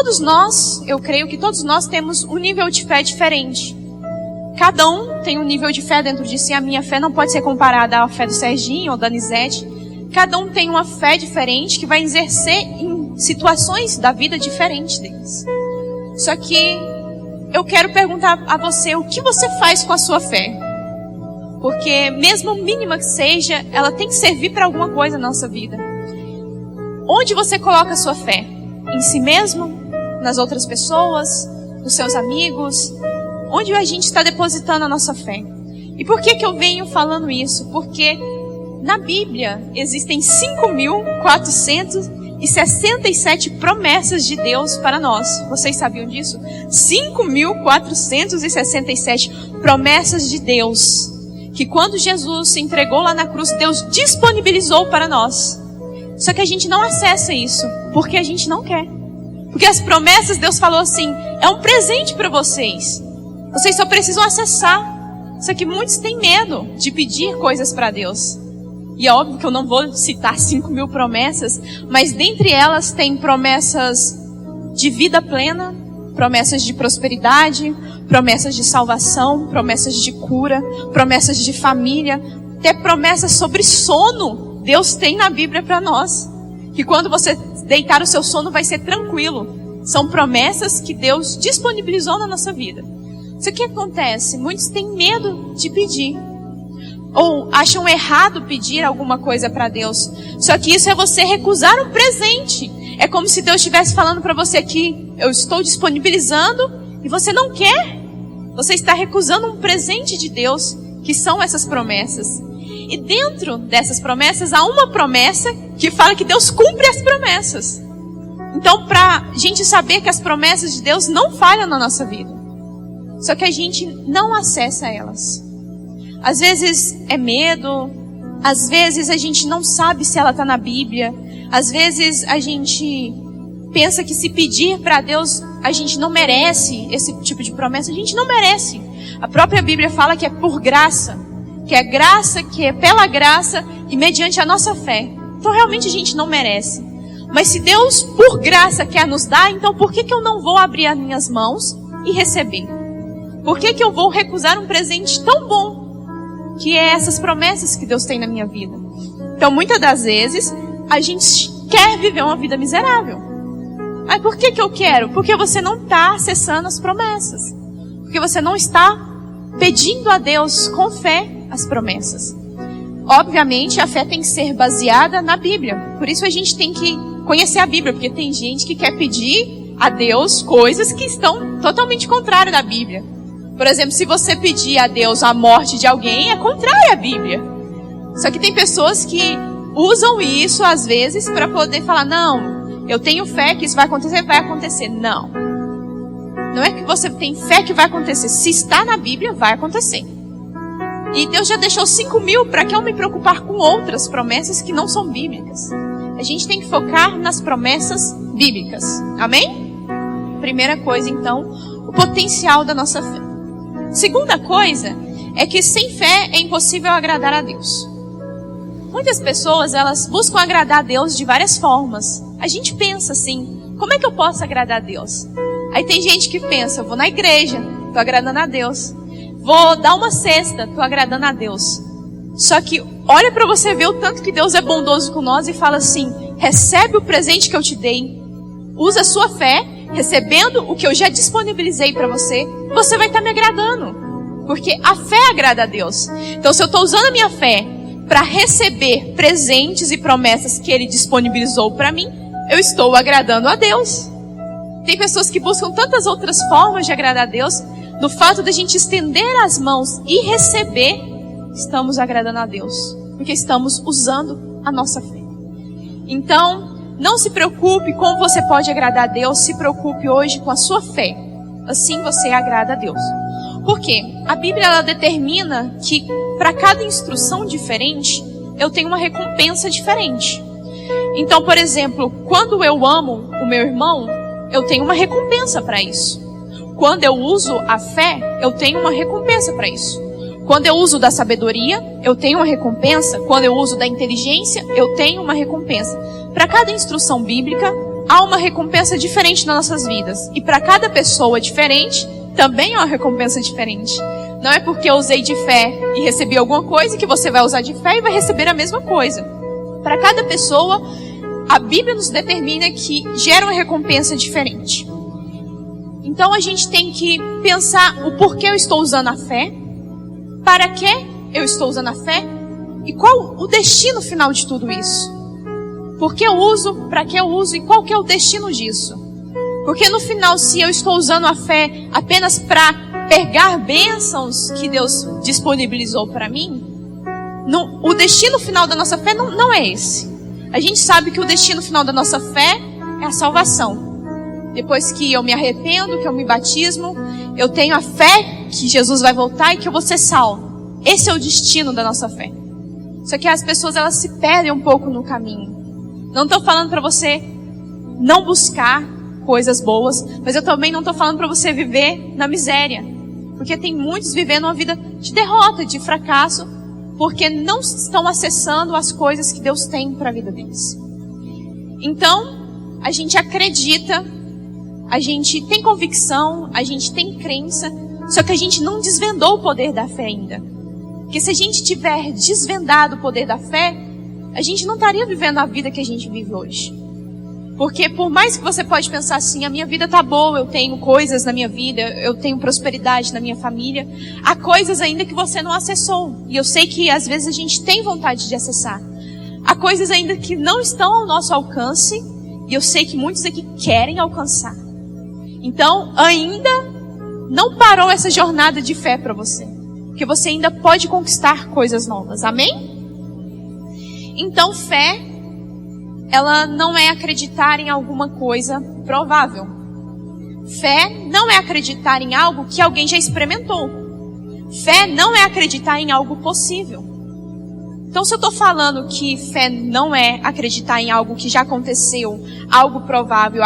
todos nós, eu creio que todos nós temos um nível de fé diferente. Cada um tem um nível de fé dentro de si. A minha fé não pode ser comparada à fé do Serginho ou da Anisete. Cada um tem uma fé diferente que vai exercer em situações da vida diferentes deles. Só que eu quero perguntar a você, o que você faz com a sua fé? Porque mesmo mínima que seja, ela tem que servir para alguma coisa na nossa vida. Onde você coloca a sua fé? Em si mesmo? Nas outras pessoas? Nos seus amigos? Onde a gente está depositando a nossa fé? E por que eu venho falando isso? Porque na Bíblia existem 5.467 promessas de Deus para nós. Vocês sabiam disso? 5.467 promessas de Deus. Que quando Jesus se entregou lá na cruz, Deus disponibilizou para nós. Só que a gente não acessa isso, porque a gente não quer. Porque as promessas, Deus falou assim, é um presente para vocês. Vocês só precisam acessar. Só que muitos têm medo de pedir coisas para Deus. E é óbvio que eu não vou citar 5.000 promessas, mas dentre elas tem promessas de vida plena, promessas de prosperidade, promessas de salvação, promessas de cura, promessas de família, até promessas sobre sono. Deus tem na Bíblia para nós. Que quando você deitar o seu sono vai ser tranquilo. São promessas que Deus disponibilizou na nossa vida. Só que acontece? Muitos têm medo de pedir. Ou acham errado pedir alguma coisa para Deus. Só que isso é você recusar um presente. É como se Deus estivesse falando para você que eu estou disponibilizando e você não quer. Você está recusando um presente de Deus, que são essas promessas. E dentro dessas promessas há uma promessa que fala que Deus cumpre as promessas. Então, para a gente saber que as promessas de Deus não falham na nossa vida. Só que a gente não acessa elas. Às vezes é medo, às vezes a gente não sabe se ela está na Bíblia, às vezes a gente pensa que se pedir para Deus, a gente não merece esse tipo de promessa, a gente não merece. A própria Bíblia fala que é por graça, que é graça, que é pela graça e mediante a nossa fé. Então realmente a gente não merece. Mas se Deus por graça quer nos dar, então por que eu não vou abrir as minhas mãos e receber? Por que eu vou recusar um presente tão bom? Que é essas promessas que Deus tem na minha vida. Então, muitas das vezes, a gente quer viver uma vida miserável. Mas por que eu quero? Porque você não está acessando as promessas. Porque você não está pedindo a Deus com fé as promessas. Obviamente, a fé tem que ser baseada na Bíblia. Por isso a gente tem que conhecer a Bíblia. Porque tem gente que quer pedir a Deus coisas que estão totalmente contrárias da Bíblia. Por exemplo, se você pedir a Deus a morte de alguém, é contrário à Bíblia. Só que tem pessoas que usam isso, às vezes, para poder falar, não, eu tenho fé que isso vai acontecer. Não. Não é que você tem fé que vai acontecer. Se está na Bíblia, vai acontecer. E Deus já deixou 5.000, para que eu me preocupar com outras promessas que não são bíblicas? A gente tem que focar nas promessas bíblicas. Amém? Primeira coisa, então, o potencial da nossa fé. Segunda coisa é que sem fé é impossível agradar a Deus. Muitas pessoas, elas buscam agradar a Deus de várias formas. A gente pensa assim, como é que eu posso agradar a Deus? Aí tem gente que pensa, eu vou na igreja, tô agradando a Deus. Vou dar uma cesta, tô agradando a Deus. Só que olha para você ver o tanto que Deus é bondoso com nós e fala assim, recebe o presente que eu te dei. Usa a sua fé, recebendo o que eu já disponibilizei para você, você vai estar me agradando. Porque a fé agrada a Deus. Então, se eu estou usando a minha fé para receber presentes e promessas que Ele disponibilizou para mim, eu estou agradando a Deus. Tem pessoas que buscam tantas outras formas de agradar a Deus. No fato de a gente estender as mãos e receber, estamos agradando a Deus. Porque estamos usando a nossa fé. Então, não se preocupe como você pode agradar a Deus, se preocupe hoje com a sua fé. Assim você agrada a Deus. Por quê? A Bíblia ela determina que para cada instrução diferente, eu tenho uma recompensa diferente. Então, por exemplo, quando eu amo o meu irmão, eu tenho uma recompensa para isso. Quando eu uso a fé, eu tenho uma recompensa para isso. Quando eu uso da sabedoria, eu tenho uma recompensa. Quando eu uso da inteligência, eu tenho uma recompensa. Para cada instrução bíblica, há uma recompensa diferente nas nossas vidas. E para cada pessoa diferente, também há uma recompensa diferente. Não é porque eu usei de fé e recebi alguma coisa que você vai usar de fé e vai receber a mesma coisa. Para cada pessoa, a Bíblia nos determina que gera uma recompensa diferente. Então a gente tem que pensar o porquê eu estou usando a fé, para que eu estou usando a fé e qual o destino final de tudo isso. Por que eu uso, para que eu uso e qual que é o destino disso. Porque no final, se eu estou usando a fé apenas para pegar bênçãos que Deus disponibilizou para mim, o destino final da nossa fé não é esse. A gente sabe que o destino final da nossa fé é a salvação. Depois que eu me arrependo, que eu me batismo, eu tenho a fé que Jesus vai voltar e que eu vou ser salvo. Esse é o destino da nossa fé. Só que as pessoas, elas se perdem um pouco no caminho. Não estou falando para você não buscar coisas boas, mas eu também não estou falando para você viver na miséria. Porque tem muitos vivendo uma vida de derrota, de fracasso, porque não estão acessando as coisas que Deus tem para a vida deles. Então, a gente acredita, a gente tem convicção, a gente tem crença, só que a gente não desvendou o poder da fé ainda. Porque se a gente tiver desvendado o poder da fé, a gente não estaria vivendo a vida que a gente vive hoje. Porque por mais que você pode pensar assim, a minha vida tá boa, eu tenho coisas na minha vida, eu tenho prosperidade na minha família, há coisas ainda que você não acessou. E eu sei que às vezes a gente tem vontade de acessar. Há coisas ainda que não estão ao nosso alcance, e eu sei que muitos aqui querem alcançar. Então, ainda não parou essa jornada de fé para você. Porque você ainda pode conquistar coisas novas. Amém? Então, fé, ela não é acreditar em alguma coisa provável. Fé não é acreditar em algo que alguém já experimentou. Fé não é acreditar em algo possível. Então, se eu estou falando que fé não é acreditar em algo que já aconteceu, algo provável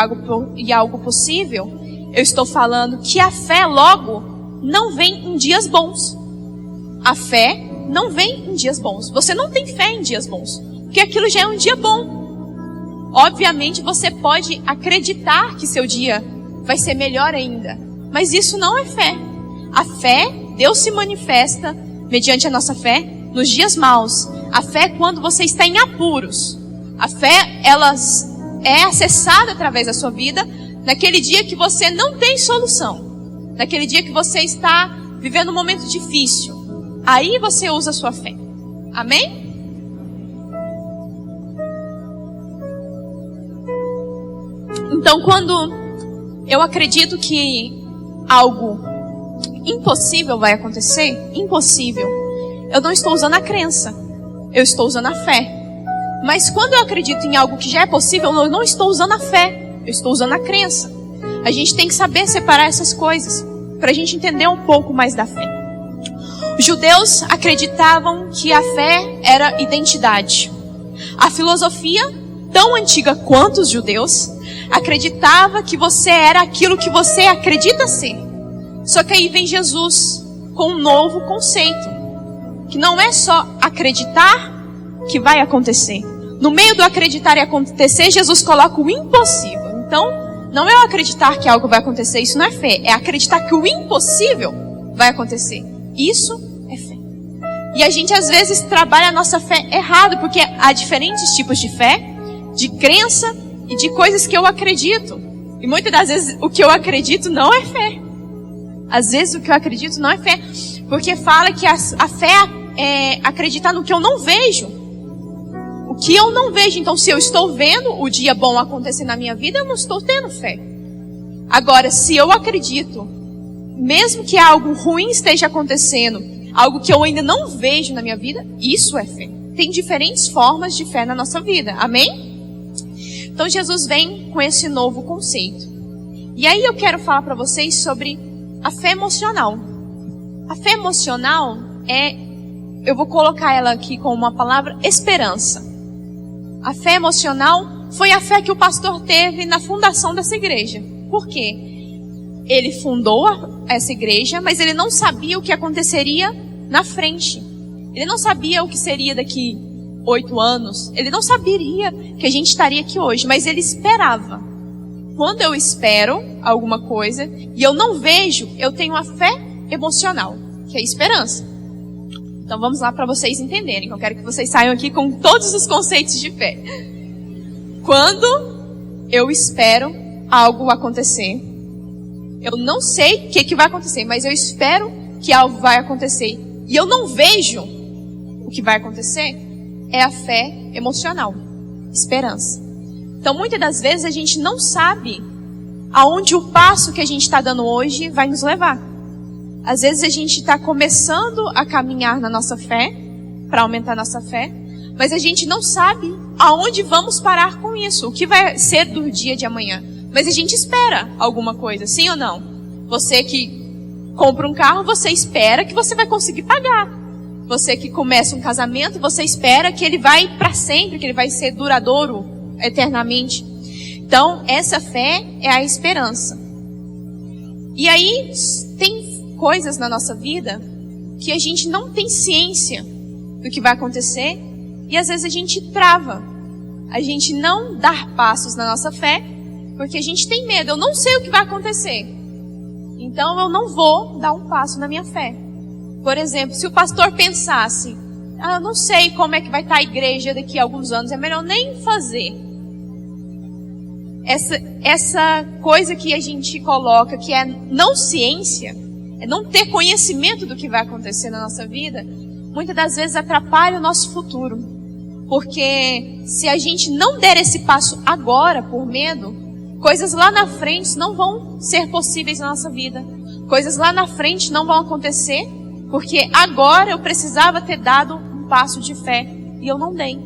e algo possível, eu estou falando que a fé, logo, não vem em dias bons. A fé não vem em dias bons. Você não tem fé em dias bons, porque aquilo já é um dia bom. Obviamente você pode acreditar que seu dia vai ser melhor ainda, mas isso não é fé. A fé, Deus se manifesta mediante a nossa fé nos dias maus. A fé é quando você está em apuros. A fé, ela é acessada através da sua vida naquele dia que você não tem solução, naquele dia que você está vivendo um momento difícil. Aí você usa a sua fé. Amém? Então, quando eu acredito que algo impossível vai acontecer, impossível, eu não estou usando a crença, eu estou usando a fé. Mas quando eu acredito em algo que já é possível, eu não estou usando a fé, eu estou usando a crença. A gente tem que saber separar essas coisas, para a gente entender um pouco mais da fé. Os judeus acreditavam que a fé era identidade. A filosofia, tão antiga quanto os judeus, acreditava que você era aquilo que você acredita ser. Só que aí vem Jesus com um novo conceito, que não é só acreditar que vai acontecer. No meio do acreditar e acontecer, Jesus coloca o impossível. Então, não é eu acreditar que algo vai acontecer, isso não é fé. É acreditar que o impossível vai acontecer. Isso é fé. E a gente às vezes trabalha a nossa fé errado, porque há diferentes tipos de fé, de crença e de coisas que eu acredito. E muitas das vezes o que eu acredito não é fé. Às vezes o que eu acredito não é fé, porque fala que a fé é acreditar no que eu não vejo. O que eu não vejo. Então, se eu estou vendo o dia bom acontecer na minha vida, eu não estou tendo fé. Agora, se eu acredito, mesmo que algo ruim esteja acontecendo, algo que eu ainda não vejo na minha vida, isso é fé. Tem diferentes formas de fé na nossa vida. Amém? Então, Jesus vem com esse novo conceito. E aí eu quero falar para vocês sobre a fé emocional. A fé emocional eu vou colocar ela aqui com uma palavra, esperança. A fé emocional foi a fé que o pastor teve na fundação dessa igreja. Por quê? Ele fundou essa igreja, mas ele não sabia o que aconteceria na frente. Ele não sabia o que seria daqui 8 anos. Ele não saberia que a gente estaria aqui hoje, mas ele esperava. quando eu espero alguma coisa e eu não vejo, eu tenho a fé emocional, que é a esperança. Então vamos lá para vocês entenderem, que eu quero que vocês saiam aqui com todos os conceitos de fé. Quando eu espero algo acontecer, eu não sei o que vai acontecer, mas eu espero que algo vai acontecer e eu não vejo o que vai acontecer, é a fé emocional, esperança. Então muitas das vezes a gente não sabe aonde o passo que a gente está dando hoje vai nos levar. Às vezes a gente está começando a caminhar na nossa fé, para aumentar a nossa fé, mas a gente não sabe aonde vamos parar com isso, o que vai ser do dia de amanhã. Mas a gente espera alguma coisa, sim ou não? Você que compra um carro, você espera que você vai conseguir pagar. Você que começa um casamento, você espera que ele vai para sempre, que ele vai ser duradouro eternamente. Então, essa fé é a esperança. E aí, tem coisas na nossa vida que a gente não tem ciência do que vai acontecer e às vezes a gente trava. A gente não dá passos na nossa fé porque a gente tem medo. Eu não sei o que vai acontecer. Então eu não vou dar um passo na minha fé. Por exemplo, se o pastor pensasse, eu não sei como é que vai estar a igreja daqui a alguns anos, é melhor nem fazer. Essa coisa que a gente coloca, que é não ciência, é não ter conhecimento do que vai acontecer na nossa vida, muitas das vezes atrapalha o nosso futuro. Porque se a gente não der esse passo agora, por medo, coisas lá na frente não vão ser possíveis na nossa vida. Coisas lá na frente não vão acontecer, porque agora eu precisava ter dado um passo de fé e eu não dei.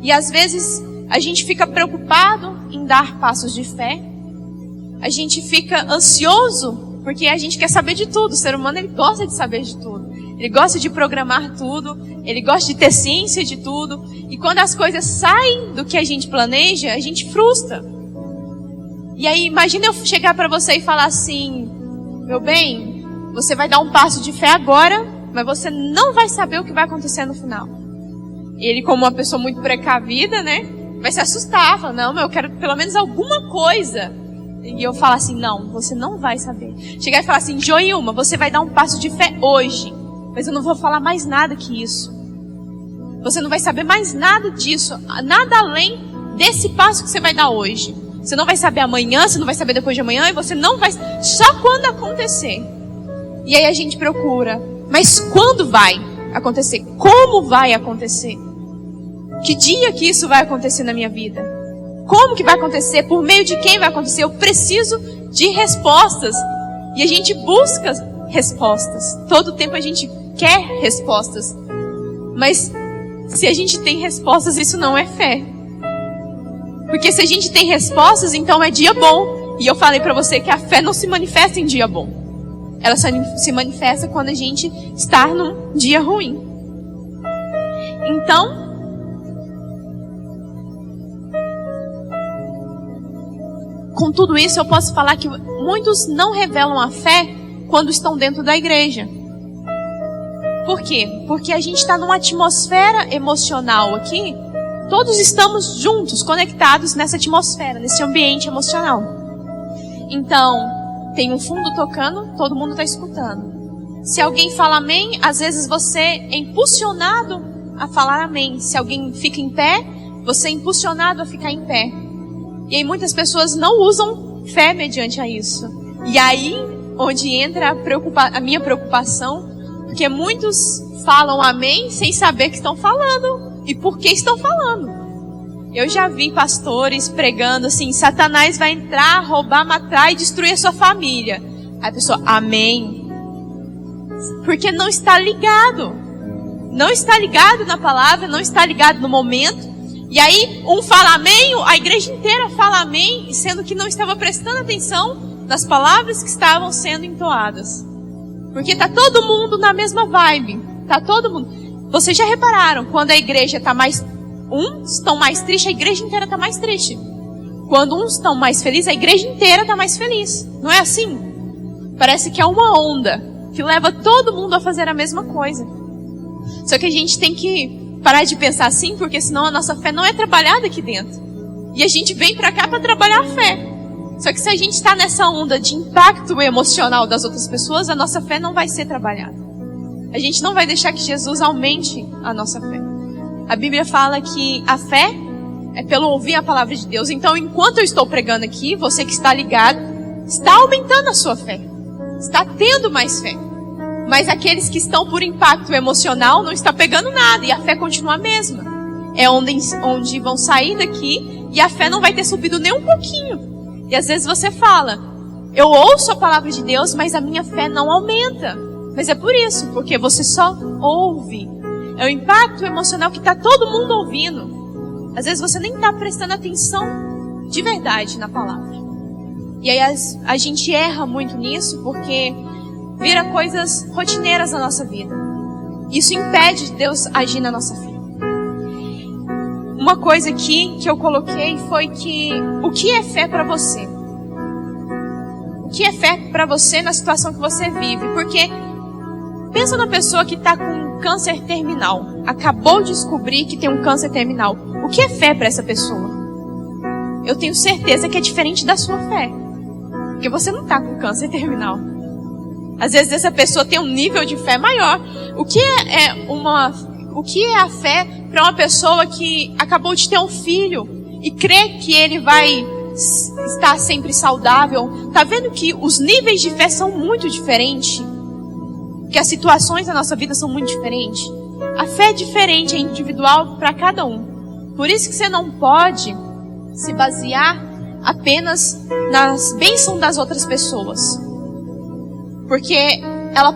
E às vezes a gente fica preocupado em dar passos de fé, a gente fica ansioso porque a gente quer saber de tudo. O ser humano, ele gosta de saber de tudo. Ele gosta de programar tudo. Ele gosta de ter ciência de tudo. E quando as coisas saem do que a gente planeja, a gente frustra. E aí, imagina eu chegar para você e falar assim, meu bem, você vai dar um passo de fé agora, mas você não vai saber o que vai acontecer no final. E ele, como uma pessoa muito precavida, né, vai se assustar. Fala, não, mas eu quero pelo menos alguma coisa. E eu falo assim, não, você não vai saber. Chegar e falar assim, Joilma, você vai dar um passo de fé hoje, mas eu não vou falar mais nada que isso. Você não vai saber mais nada disso, nada além desse passo que você vai dar hoje. Você não vai saber amanhã, você não vai saber depois de amanhã, e você não vai, só quando acontecer. E aí a gente procura, mas quando vai acontecer? Como vai acontecer? Que dia que isso vai acontecer na minha vida? Como que vai acontecer? Por meio de quem vai acontecer? Eu preciso de respostas. E a gente busca respostas. Todo tempo a gente quer respostas. Mas se a gente tem respostas, isso não é fé. Porque se a gente tem respostas, então é dia bom. E eu falei pra você que a fé não se manifesta em dia bom. Ela só se manifesta quando a gente está num dia ruim. Então, com tudo isso, eu posso falar que muitos não revelam a fé quando estão dentro da igreja. Por quê? Porque a gente está numa atmosfera emocional aqui. Todos estamos juntos, conectados nessa atmosfera, nesse ambiente emocional. Então, tem um fundo tocando, todo mundo está escutando. Se alguém fala amém, às vezes você é impulsionado a falar amém. Se alguém fica em pé, você é impulsionado a ficar em pé. E aí muitas pessoas não usam fé mediante a isso. E aí, onde entra a minha preocupação, porque muitos falam amém sem saber o que estão falando e por que estão falando. Eu já vi pastores pregando assim, Satanás vai entrar, roubar, matar e destruir a sua família. Aí a pessoa, amém. Porque não está ligado. Não está ligado na palavra, não está ligado no momento. E aí, um fala amém, a igreja inteira fala amém, sendo que não estava prestando atenção nas palavras que estavam sendo entoadas. Porque tá todo mundo na mesma vibe. Tá todo mundo. Vocês já repararam, quando a igreja tá mais... Uns estão mais tristes, a igreja inteira tá mais triste. Quando uns estão mais felizes, a igreja inteira tá mais feliz. Não é assim? Parece que é uma onda que leva todo mundo a fazer a mesma coisa. Só que a gente tem que parar de pensar assim, porque senão a nossa fé não é trabalhada aqui dentro. E a gente vem pra cá pra trabalhar a fé. Só que se a gente está nessa onda de impacto emocional das outras pessoas, a nossa fé não vai ser trabalhada. A gente não vai deixar que Jesus aumente a nossa fé. A Bíblia fala que a fé é pelo ouvir a palavra de Deus. Então, enquanto eu estou pregando aqui, você que está ligado, está aumentando a sua fé. Está tendo mais fé. Mas aqueles que estão por impacto emocional não está pegando nada e a fé continua a mesma. É onde vão sair daqui e a fé não vai ter subido nem um pouquinho. E às vezes você fala, eu ouço a palavra de Deus, mas a minha fé não aumenta. Mas é por isso, porque você só ouve. É o impacto emocional que está todo mundo ouvindo. Às vezes você nem está prestando atenção de verdade na palavra. E aí a gente erra muito nisso, porque vira coisas rotineiras na nossa vida. Isso impede Deus agir na nossa vida. Uma coisa aqui que eu coloquei foi que o que é fé para você? O que é fé para você na situação que você vive? Porque pensa na pessoa que está com câncer terminal. Acabou de descobrir que tem um câncer terminal. O que é fé para essa pessoa? Eu tenho certeza que é diferente da sua fé. Porque você não está com câncer terminal. Às vezes essa pessoa tem um nível de fé maior. O que é a fé para uma pessoa que acabou de ter um filho e crê que ele vai estar sempre saudável? Tá vendo que os níveis de fé são muito diferentes? Que as situações da nossa vida são muito diferentes? A fé é diferente, é individual para cada um. Por isso que você não pode se basear apenas nas bênçãos das outras pessoas. Porque ela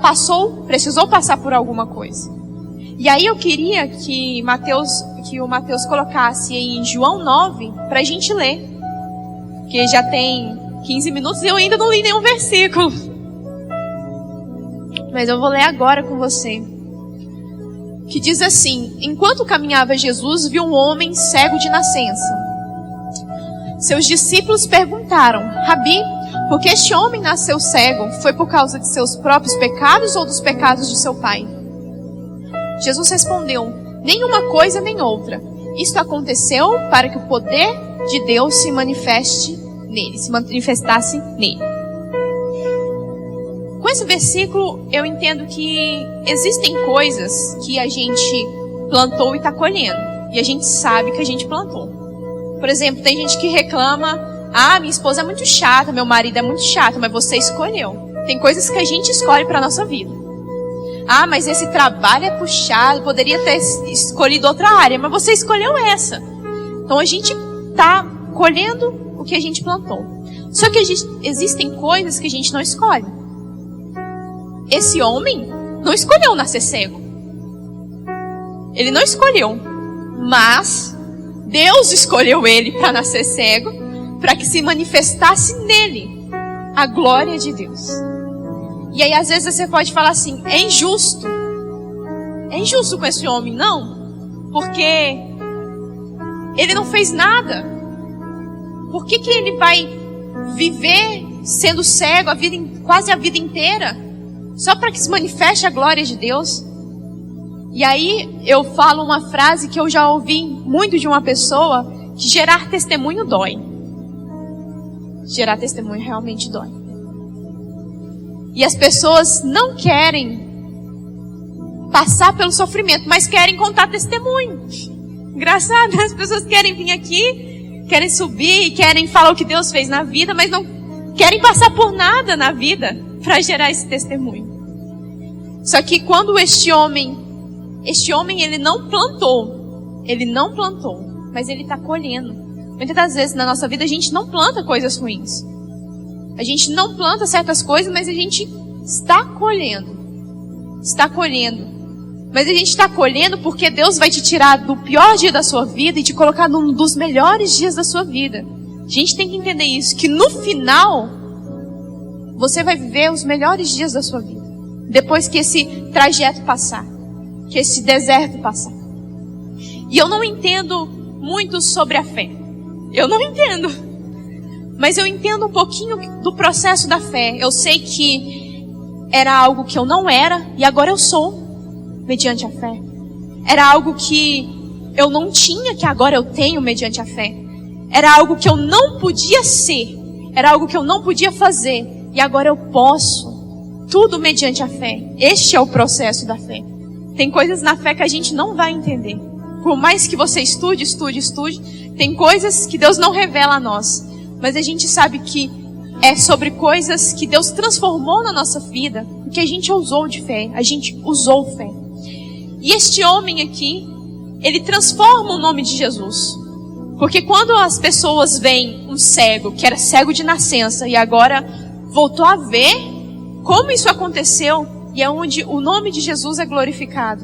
precisou passar por alguma coisa. E aí eu queria que o Mateus colocasse aí em João 9 para a gente ler. Porque já tem 15 minutos e eu ainda não li nenhum versículo. Mas eu vou ler agora com você. Que diz assim: enquanto caminhava Jesus, viu um homem cego de nascença. Seus discípulos perguntaram: Rabi, por que este homem nasceu cego? Foi por causa de seus próprios pecados ou dos pecados de seu pai? Jesus respondeu: nenhuma coisa nem outra. Isto aconteceu para que o poder de Deus se manifestasse nele. Com esse versículo, eu entendo que existem coisas que a gente plantou e está colhendo. E a gente sabe que a gente plantou. Por exemplo, tem gente que reclama: minha esposa é muito chata, meu marido é muito chato, mas você escolheu. Tem coisas que a gente escolhe para a nossa vida. Mas esse trabalho é puxado, poderia ter escolhido outra área, mas você escolheu essa. Então a gente está colhendo o que a gente plantou. Só que existem coisas que a gente não escolhe. Esse homem não escolheu nascer cego. Ele não escolheu. Mas Deus escolheu ele para nascer cego, para que se manifestasse nele a glória de Deus. E aí às vezes você pode falar assim: é injusto. É injusto com esse homem. Não. Porque ele não fez nada. Por que ele vai viver sendo cego quase a vida inteira? Só para que se manifeste a glória de Deus? E aí eu falo uma frase que eu já ouvi muito de uma pessoa: que gerar testemunho dói. Gerar testemunho realmente dói. E as pessoas não querem passar pelo sofrimento, mas querem contar testemunho. Engraçado, as pessoas querem vir aqui, querem subir, querem falar o que Deus fez na vida, mas não querem passar por nada na vida para gerar esse testemunho. Só que quando este homem ele não plantou, mas ele está colhendo. Muitas das vezes na nossa vida a gente não planta coisas ruins. A gente não planta certas coisas, mas a gente está colhendo. Está colhendo. Mas a gente está colhendo porque Deus vai te tirar do pior dia da sua vida e te colocar num dos melhores dias da sua vida. A gente tem que entender isso, que no final você vai viver os melhores dias da sua vida. Depois que esse trajeto passar, que esse deserto passar. E eu não entendo muito sobre a fé. Eu não entendo. Mas eu entendo um pouquinho do processo da fé. Eu sei que era algo que eu não era e agora eu sou, mediante a fé. Era algo que eu não tinha, que agora eu tenho mediante a fé. Era algo que eu não podia ser. Era algo que eu não podia fazer. E agora eu posso. Tudo mediante a fé. Este é o processo da fé. Tem coisas na fé que a gente não vai entender. Por mais que você estude, tem coisas que Deus não revela a nós. Mas a gente sabe que é sobre coisas que Deus transformou na nossa vida, que a gente usou de fé, a gente usou fé. E este homem aqui, ele transforma o nome de Jesus. Porque quando as pessoas veem um cego, que era cego de nascença, e agora voltou a ver como isso aconteceu, e é onde o nome de Jesus é glorificado.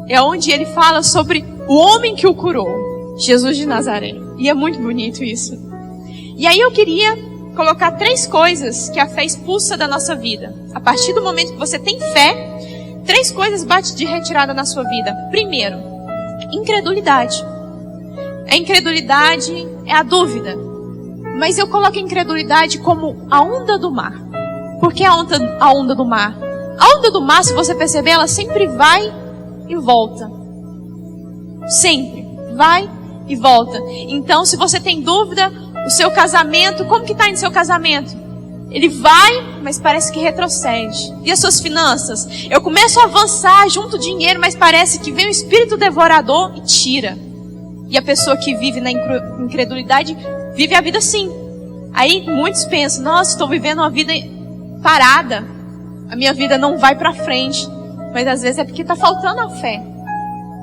É onde ele fala sobre o homem que o curou, Jesus de Nazaré. E é muito bonito isso. E aí eu queria colocar 3 coisas que a fé expulsa da nossa vida. A partir do momento que você tem fé, 3 coisas batem de retirada na sua vida. Primeiro, incredulidade. A incredulidade é a dúvida. Mas eu coloco a incredulidade como a onda do mar. Por que a onda do mar? A onda do mar, se você perceber, ela sempre vai e volta. Sempre. Vai e volta. Então, se você tem dúvida, o seu casamento, como que está indo seu casamento? Ele vai, mas parece que retrocede. E as suas finanças? Eu começo a avançar, junto dinheiro, mas parece que vem o espírito devorador e tira. E a pessoa que vive na incredulidade, vive a vida assim. Aí muitos pensam, nossa, estou vivendo uma vida parada. A minha vida não vai para frente. Mas às vezes é porque está faltando a fé.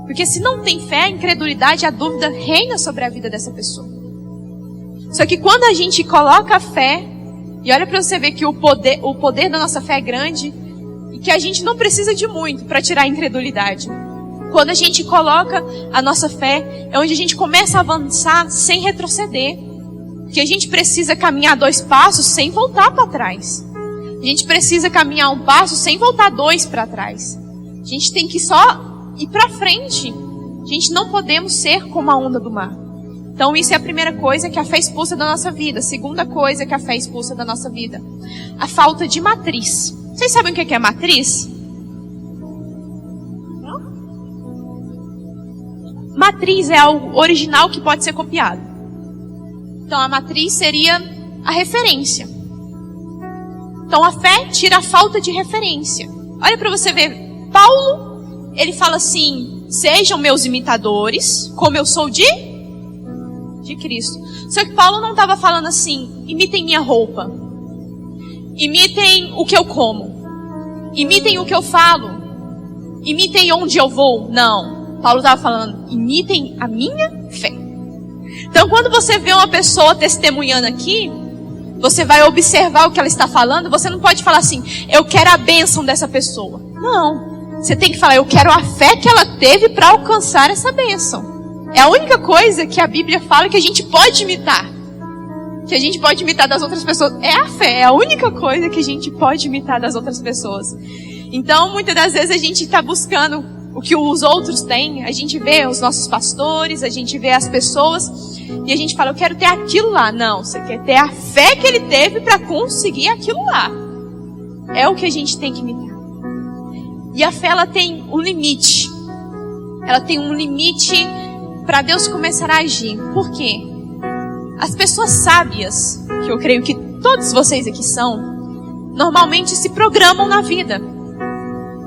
Porque se não tem fé, a incredulidade, a dúvida reina sobre a vida dessa pessoa. Só que quando a gente coloca a fé, e olha para você ver que o poder da nossa fé é grande, e que a gente não precisa de muito para tirar a incredulidade. Quando a gente coloca a nossa fé, é onde a gente começa a avançar sem retroceder. Porque a gente precisa caminhar 2 passos sem voltar para trás. A gente precisa caminhar 1 passo sem voltar 2 para trás. A gente tem que só ir para frente. A gente não podemos ser como a onda do mar. Então isso é a primeira coisa que a fé expulsa da nossa vida. A segunda coisa que a fé expulsa da nossa vida. A falta de matriz. Vocês sabem o que é matriz? Não? Matriz é algo original que pode ser copiado. Então a matriz seria a referência. Então a fé tira a falta de referência. Olha para você ver. Paulo, ele fala assim, sejam meus imitadores, como eu sou de Cristo. Só que Paulo não estava falando assim, imitem minha roupa, imitem o que eu como, imitem o que eu falo, imitem onde eu vou. Não, Paulo estava falando, imitem a minha fé. Então quando você vê uma pessoa testemunhando aqui, você vai observar o que ela está falando. Você não pode falar assim, eu quero a bênção dessa pessoa. Não, você tem que falar, eu quero a fé que ela teve para alcançar essa bênção. É a única coisa que a Bíblia fala que a gente pode imitar. Que a gente pode imitar das outras pessoas. É a fé, é a única coisa que a gente pode imitar das outras pessoas. Então, muitas das vezes a gente está buscando o que os outros têm. A gente vê os nossos pastores, a gente vê as pessoas e a gente fala, eu quero ter aquilo lá. Não, você quer ter a fé que ele teve para conseguir aquilo lá. É o que a gente tem que imitar. E a fé, ela tem um limite. Ela tem um limite para Deus começar a agir. Por quê? As pessoas sábias, que eu creio que todos vocês aqui são, normalmente se programam na vida.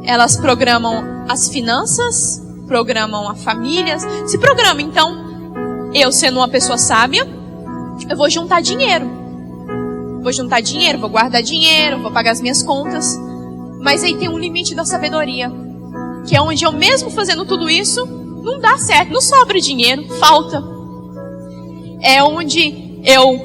Elas programam as finanças, programam a família, se programam. Então, eu sendo uma pessoa sábia, eu vou juntar dinheiro. Vou guardar dinheiro, vou pagar as minhas contas. Mas aí tem um limite da sabedoria, que é onde eu mesmo fazendo tudo isso, não dá certo, não sobra dinheiro, falta. É onde eu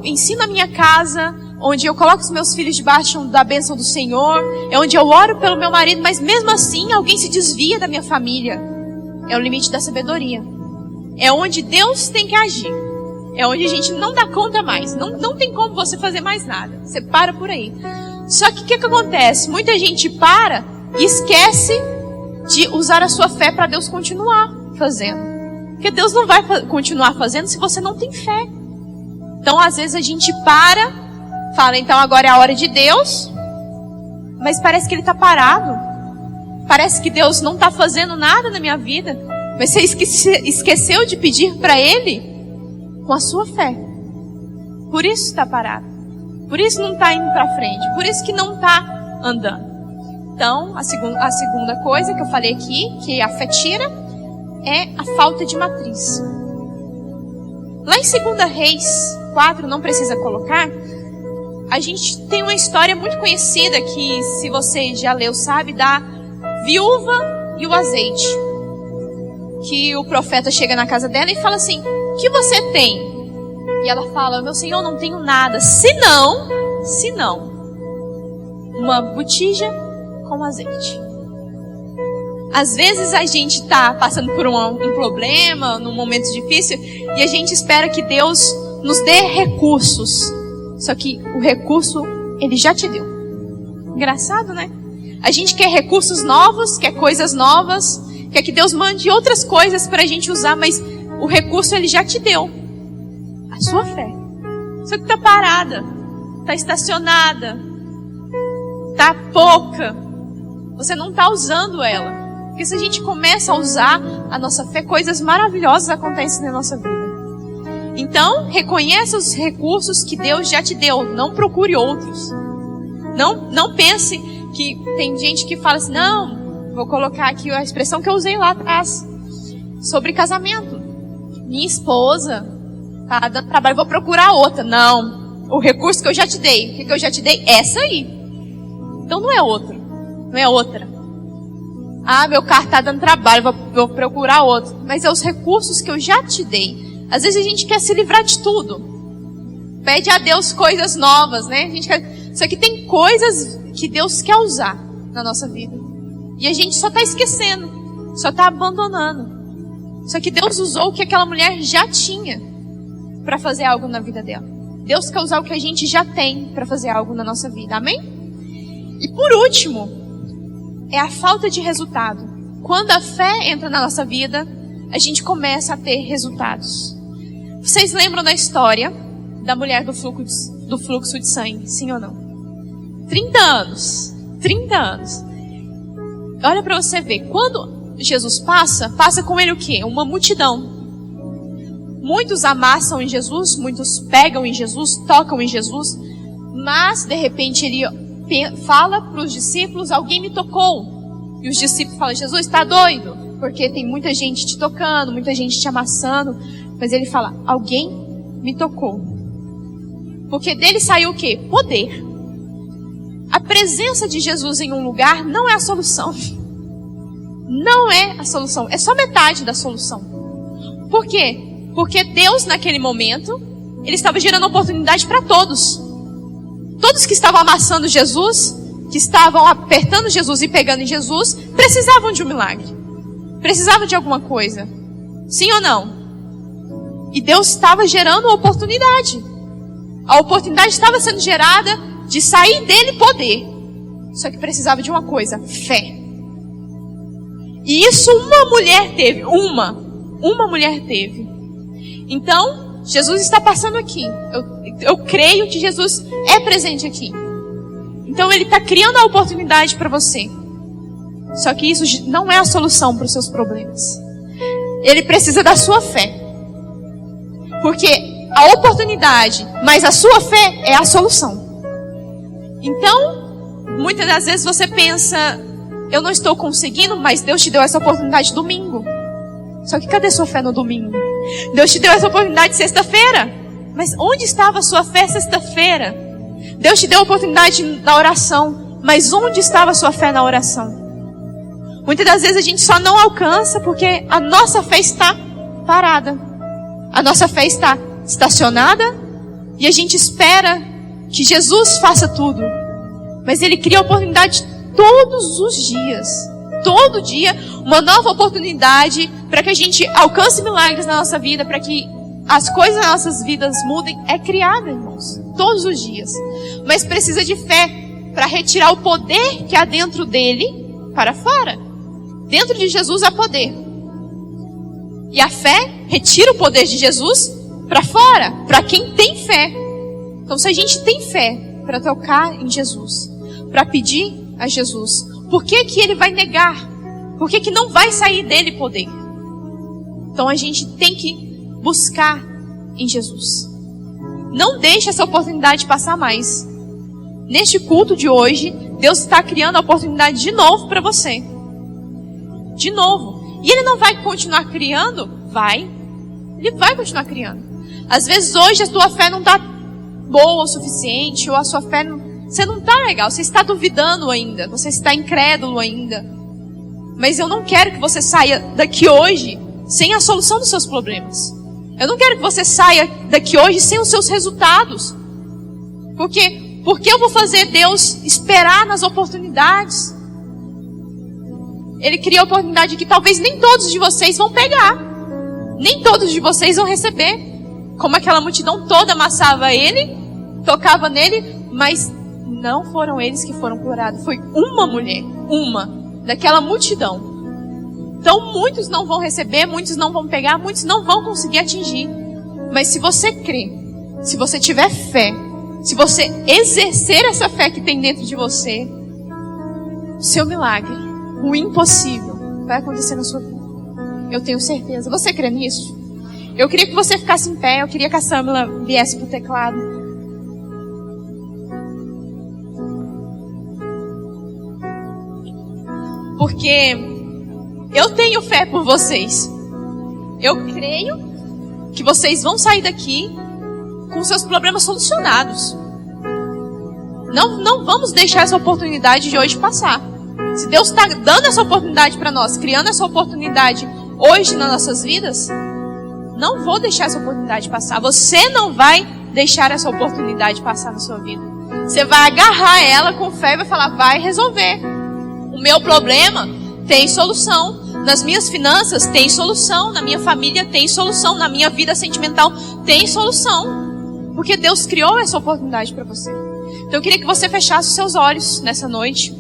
ensino a minha casa, onde eu coloco os meus filhos debaixo da bênção do Senhor, é onde eu oro pelo meu marido, mas mesmo assim alguém se desvia da minha família. É o limite da sabedoria. É onde Deus tem que agir. É onde a gente não dá conta mais. Não tem como você fazer mais nada. Você para por aí. Só que o que acontece? Muita gente para e esquece de usar a sua fé para Deus continuar fazendo. Porque Deus não vai continuar fazendo se você não tem fé. Então, às vezes a gente fala, então agora é a hora de Deus, mas parece que Ele está parado. Parece que Deus não está fazendo nada na minha vida. Mas você esqueceu de pedir para Ele com a sua fé. Por isso está parado. Por isso não está indo para frente. Por isso que não está andando. Então, a segunda coisa que eu falei aqui, que a fé tira, é a falta de matriz. Lá em 2 Reis 4, não precisa colocar, a gente tem uma história muito conhecida que, se você já leu, sabe, da viúva e o azeite. Que o profeta chega na casa dela e fala assim: o que você tem? E ela fala: meu senhor, não tenho nada, senão uma botija com azeite. Às vezes a gente está passando por um problema, num momento difícil, e a gente espera que Deus nos dê recursos. Só que o recurso, Ele já te deu. Engraçado, né? A gente quer recursos novos, quer coisas novas, quer que Deus mande outras coisas para a gente usar, mas o recurso Ele já te deu. A sua fé. Só que está parada, está estacionada, está pouca. Você não está usando ela. Porque se a gente começa a usar a nossa fé, coisas maravilhosas acontecem na nossa vida. Então, reconheça os recursos que Deus já te deu. Não procure outros. Não pense que tem gente que fala assim: não, vou colocar aqui a expressão que eu usei lá atrás. Sobre casamento. Minha esposa tá dando trabalho, vou procurar outra. Não. O recurso que eu já te dei. O que eu já te dei? Essa aí. Então não é outra. Não é outra. Ah, meu carro tá dando trabalho, vou procurar outro. Mas é os recursos que eu já te dei. Às vezes a gente quer se livrar de tudo. Pede a Deus coisas novas, né? Só que tem coisas que Deus quer usar na nossa vida. E a gente só está esquecendo. Só está abandonando. Só que Deus usou o que aquela mulher já tinha para fazer algo na vida dela. Deus quer usar o que a gente já tem para fazer algo na nossa vida. Amém? E por último, é a falta de resultado. Quando a fé entra na nossa vida, a gente começa a ter resultados. Vocês lembram da história da mulher do fluxo de sangue? Sim ou não? 30 anos. 30 anos. Olha para você ver. Quando Jesus passa com ele o quê? Uma multidão. Muitos amassam em Jesus, muitos pegam em Jesus, tocam em Jesus. Mas, de repente, ele fala para os discípulos: alguém me tocou. E os discípulos falam: Jesus, está doido? Porque tem muita gente te tocando, muita gente te amassando. Mas ele fala: alguém me tocou. Porque dele saiu o quê? Poder. A presença de Jesus em um lugar não é a solução. Não é a solução. É só metade da solução. Por quê? Porque Deus, naquele momento, Ele estava gerando oportunidade para todos. Todos que estavam amassando Jesus, que estavam apertando Jesus e pegando em Jesus, precisavam de um milagre. Precisavam de alguma coisa. Sim ou não? E Deus estava gerando uma oportunidade. A oportunidade estava sendo gerada de sair dele poder. Só que precisava de uma coisa: fé. E isso uma mulher teve. Uma mulher teve. Então, Jesus está passando aqui. Eu creio que Jesus é presente aqui. Então Ele está criando a oportunidade para você. Só que isso não é a solução para os seus problemas. Ele precisa da sua fé. Porque a oportunidade, mais a sua fé é a solução. Então, muitas das vezes você pensa: eu não estou conseguindo, mas Deus te deu essa oportunidade domingo. Só que cadê sua fé no domingo? Deus te deu essa oportunidade sexta-feira. Mas onde estava a sua fé sexta-feira? Deus te deu a oportunidade na oração. Mas onde estava a sua fé na oração? Muitas das vezes a gente só não alcança porque a nossa fé está parada. A nossa fé está estacionada e a gente espera que Jesus faça tudo. Mas Ele cria a oportunidade todos os dias. Todo dia, uma nova oportunidade para que a gente alcance milagres na nossa vida, para que as coisas nas nossas vidas mudem. É criada, irmãos, todos os dias. Mas precisa de fé para retirar o poder que há dentro dele para fora. Dentro de Jesus há poder. E a fé retira o poder de Jesus para fora, para quem tem fé. Então, se a gente tem fé para tocar em Jesus, para pedir a Jesus, por que que Ele vai negar? Por que que não vai sair dele poder? Então, a gente tem que buscar em Jesus. Não deixe essa oportunidade passar mais. Neste culto de hoje, Deus está criando a oportunidade de novo para você. De novo. E Ele não vai continuar criando? Vai. Ele vai continuar criando. Às vezes hoje a sua fé não está boa o suficiente, ou a sua fé não... Você não está legal, você está duvidando ainda, você está incrédulo ainda. Mas eu não quero que você saia daqui hoje sem a solução dos seus problemas. Eu não quero que você saia daqui hoje sem os seus resultados. Porque eu vou fazer Deus esperar nas oportunidades. Ele cria a oportunidade que talvez nem todos de vocês vão pegar. Nem todos de vocês vão receber. Como aquela multidão toda amassava ele, tocava nele, mas não foram eles que foram curados. Foi uma mulher, uma, daquela multidão. Então muitos não vão receber, muitos não vão pegar, muitos não vão conseguir atingir. Mas se você crer, se você tiver fé, se você exercer essa fé que tem dentro de você, o seu milagre, o impossível, vai acontecer na sua vida. Eu tenho certeza. Você crê nisso? Eu queria que você ficasse em pé. Eu queria que a Samila viesse pro teclado. Porque eu tenho fé por vocês. Eu creio que vocês vão sair daqui com seus problemas solucionados. Não vamos deixar essa oportunidade de hoje passar. Se Deus está dando essa oportunidade para nós, criando essa oportunidade hoje nas nossas vidas, não vou deixar essa oportunidade passar. Você não vai deixar essa oportunidade passar na sua vida. Você vai agarrar ela com fé e vai falar, vai resolver. O meu problema tem solução. Nas minhas finanças tem solução. Na minha família tem solução. Na minha vida sentimental tem solução. Porque Deus criou essa oportunidade para você. Então eu queria que você fechasse os seus olhos nessa noite.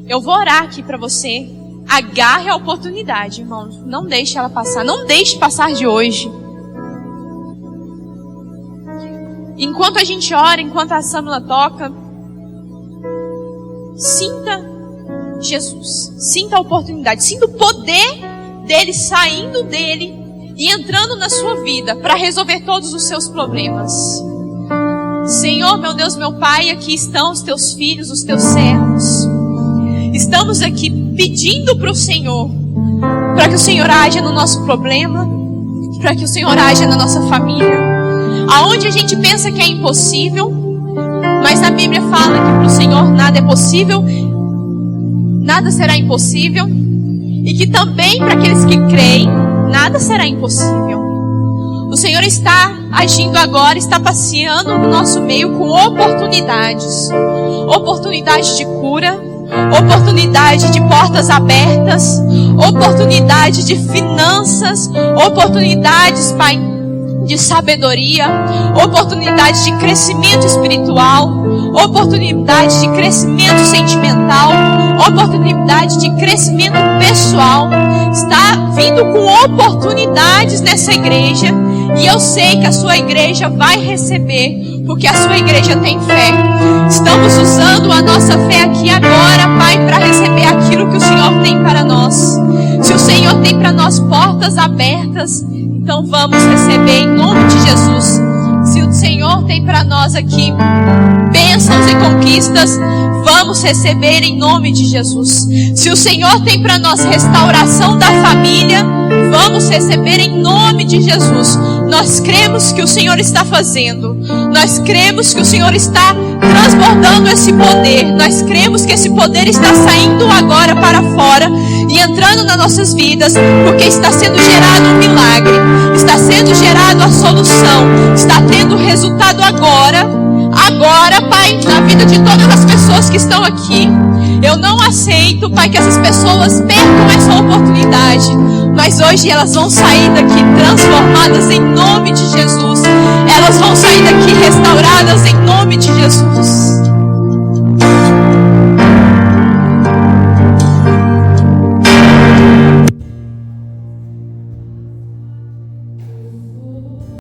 Eu vou orar aqui para você. Agarre a oportunidade, irmãos. Não deixe ela passar. Não deixe passar de hoje. Enquanto a gente ora, enquanto a Samila toca, sinta Jesus. Sinta a oportunidade. Sinta o poder dele saindo dele e entrando na sua vida para resolver todos os seus problemas. Senhor, meu Deus, meu Pai, aqui estão os teus filhos, os teus servos. Estamos aqui pedindo para o Senhor, para que o Senhor haja no nosso problema, para que o Senhor haja na nossa família. Aonde a gente pensa que é impossível, mas a Bíblia fala que para o Senhor nada é possível, nada será impossível, e que também para aqueles que creem, nada será impossível. O Senhor está agindo agora, está passeando no nosso meio com oportunidades. Oportunidade de cura, oportunidade de portas abertas, oportunidade de finanças, oportunidades, Pai, de sabedoria, oportunidade de crescimento espiritual, oportunidade de crescimento sentimental, oportunidade de crescimento pessoal. Está vindo com oportunidades nessa igreja, e eu sei que a sua igreja vai receber, porque a sua igreja tem fé. Estamos usando a nossa fé aqui agora, Pai, para receber aquilo que o Senhor tem para nós. Se o Senhor tem para nós portas abertas, então vamos receber em nome de Jesus. Se o Senhor tem para nós aqui bênçãos e conquistas, vamos receber em nome de Jesus. Se o Senhor tem para nós restauração da família, vamos receber em nome de Jesus. Nós cremos que o Senhor está fazendo. Nós cremos que o Senhor está transbordando esse poder. Nós cremos que esse poder está saindo agora para fora e entrando nas nossas vidas, porque está sendo gerado um milagre, está sendo gerado a solução, está tendo resultado agora, Pai, na vida de todas as pessoas que estão aqui. Eu não aceito, Pai, que essas pessoas percam essa oportunidade, mas hoje elas vão sair daqui transformadas em nome de Jesus. Elas vão sair daqui restauradas em nome de Jesus.